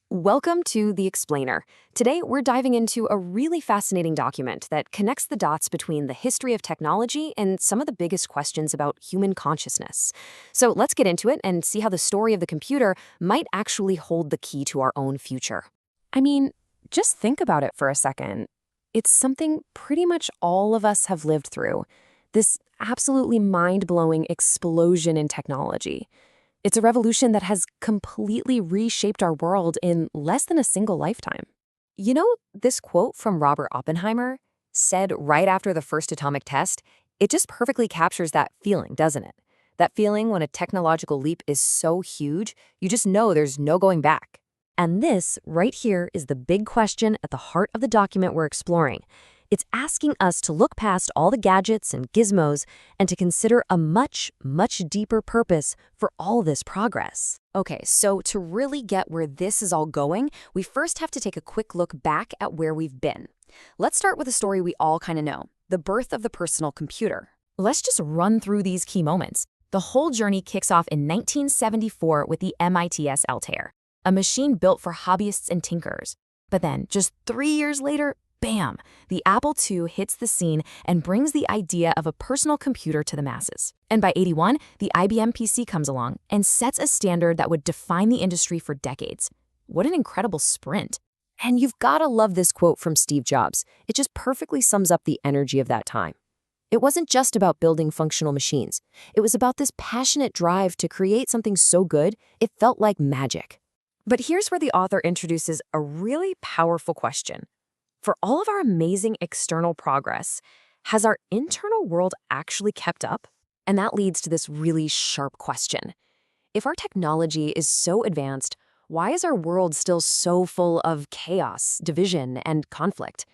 Welcome to The Explainer. Today, we're diving into a really fascinating document that connects the dots between the history of technology and some of the biggest questions about human consciousness. So let's get into it and see how the story of the computer might actually hold the key to our own future. I mean, just think about it for a second. It's something pretty much all of us have lived through. This absolutely mind-blowing explosion in technology. It's a revolution that has completely reshaped our world in less than a single lifetime. You know, this quote from Robert Oppenheimer, said right after the first atomic test, it just perfectly captures that feeling, doesn't it? That feeling when a technological leap is so huge, you just know there's no going back. And this, right here, is the big question at the heart of the document we're exploring. It's asking us to look past all the gadgets and gizmos and to consider a much, much deeper purpose for all this progress. Okay, so to really get where this is all going, we first have to take a quick look back at where we've been. Let's start with a story we all kind of know, the birth of the personal computer. Let's just run through these key moments. The whole journey kicks off in 1974 with the MITS Altair, a machine built for hobbyists and tinkers. But then, just 3 years later, bam! The Apple II hits the scene and brings the idea of a personal computer to the masses. And by '81, the IBM PC comes along and sets a standard that would define the industry for decades. What an incredible sprint. And you've got to love this quote from Steve Jobs. It just perfectly sums up the energy of that time. It wasn't just about building functional machines. It was about this passionate drive to create something so good, it felt like magic. But here's where the author introduces a really powerful question. For all of our amazing external progress, has our internal world actually kept up? And that leads to this really sharp question. If our technology is so advanced, why is our world still so full of chaos, division, and conflict?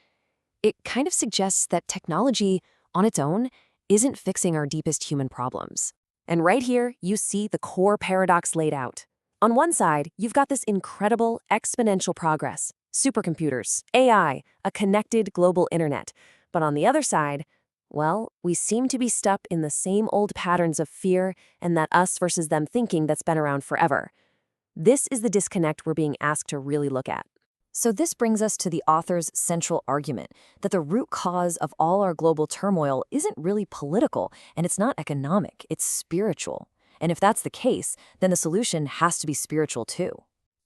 It kind of suggests that technology, on its own, isn't fixing our deepest human problems. And right here, you see the core paradox laid out. On one side, you've got this incredible exponential progress. Supercomputers, AI, a connected global internet. But on the other side, well, we seem to be stuck in the same old patterns of fear and that us versus them thinking that's been around forever. This is the disconnect we're being asked to really look at. So this brings us to the author's central argument, that the root cause of all our global turmoil isn't really political, and it's not economic, it's spiritual. And if that's the case, then the solution has to be spiritual too.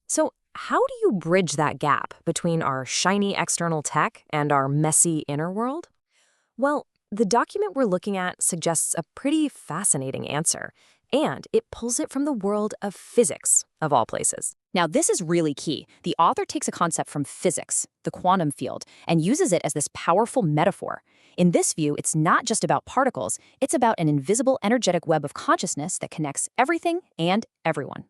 So how do you bridge that gap between our shiny external tech and our messy inner world? Well, the document we're looking at suggests a pretty fascinating answer, and it pulls it from the world of physics, of all places. Now, this is really key. The author takes a concept from physics, the quantum field, and uses it as this powerful metaphor. In this view, it's not just about particles, it's about an invisible energetic web of consciousness that connects everything and everyone.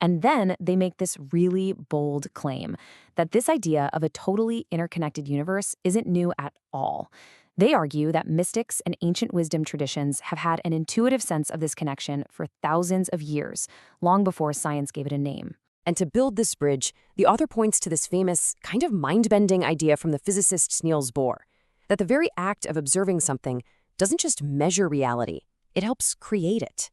And then they make this really bold claim that this idea of a totally interconnected universe isn't new at all. They argue that mystics and ancient wisdom traditions have had an intuitive sense of this connection for thousands of years, long before science gave it a name. And to build this bridge, the author points to this famous, kind of mind-bending idea from the physicist Niels Bohr, that the very act of observing something doesn't just measure reality, it helps create it.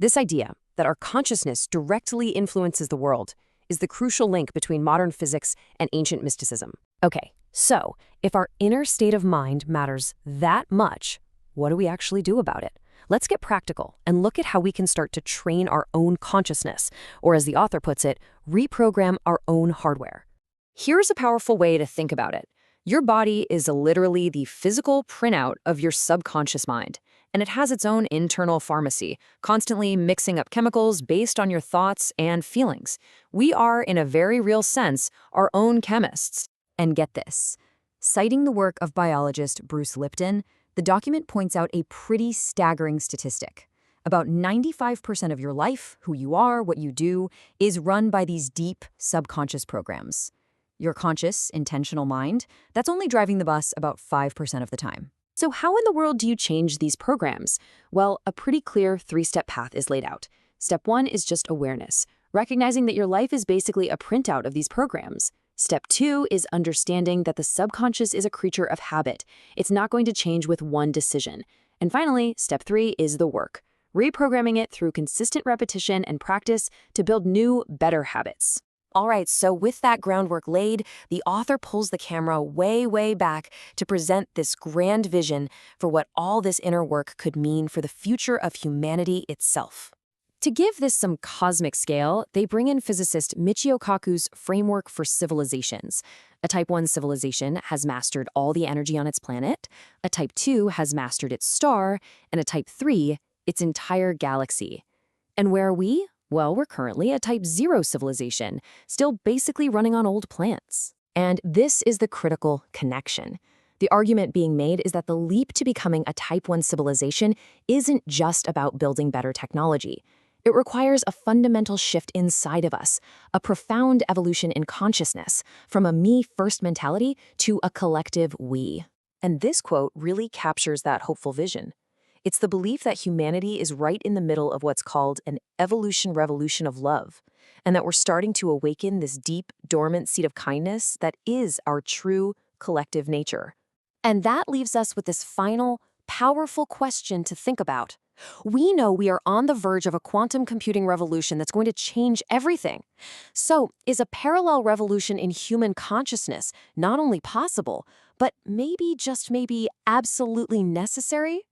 This idea, that our consciousness directly influences the world, is the crucial link between modern physics and ancient mysticism. Okay, so if our inner state of mind matters that much, what do we actually do about it? Let's get practical and look at how we can start to train our own consciousness, or as the author puts it, reprogram our own hardware. Here's a powerful way to think about it. Your body is literally the physical printout of your subconscious mind, and it has its own internal pharmacy, constantly mixing up chemicals based on your thoughts and feelings. We are, in a very real sense, our own chemists. And get this. Citing the work of biologist Bruce Lipton, the document points out a pretty staggering statistic. About 95% of your life, who you are, what you do, is run by these deep subconscious programs. Your conscious, intentional mind, that's only driving the bus about 5% of the time. So how in the world do you change these programs? Well, a pretty clear 3-step path is laid out. Step 1 is just awareness, recognizing that your life is basically a printout of these programs. Step 2 is understanding that the subconscious is a creature of habit. It's not going to change with one decision. And finally, step 3 is the work, reprogramming it through consistent repetition and practice to build new, better habits. All right, so with that groundwork laid, the author pulls the camera way, way back to present this grand vision for what all this inner work could mean for the future of humanity itself. To give this some cosmic scale, they bring in physicist Michio Kaku's framework for civilizations. A Type 1 civilization has mastered all the energy on its planet, a Type 2 has mastered its star, and a Type 3, its entire galaxy. And where are we? Well, we're currently a Type 0 civilization, still basically running on old plants. And this is the critical connection. The argument being made is that the leap to becoming a Type 1 civilization isn't just about building better technology. It requires a fundamental shift inside of us, a profound evolution in consciousness, from a me-first mentality to a collective we. And this quote really captures that hopeful vision. It's the belief that humanity is right in the middle of what's called an evolution revolution of love, and that we're starting to awaken this deep, dormant seed of kindness that is our true collective nature. And that leaves us with this final, powerful question to think about. We know we are on the verge of a quantum computing revolution that's going to change everything. So, is a parallel revolution in human consciousness not only possible, but maybe, just maybe, absolutely necessary?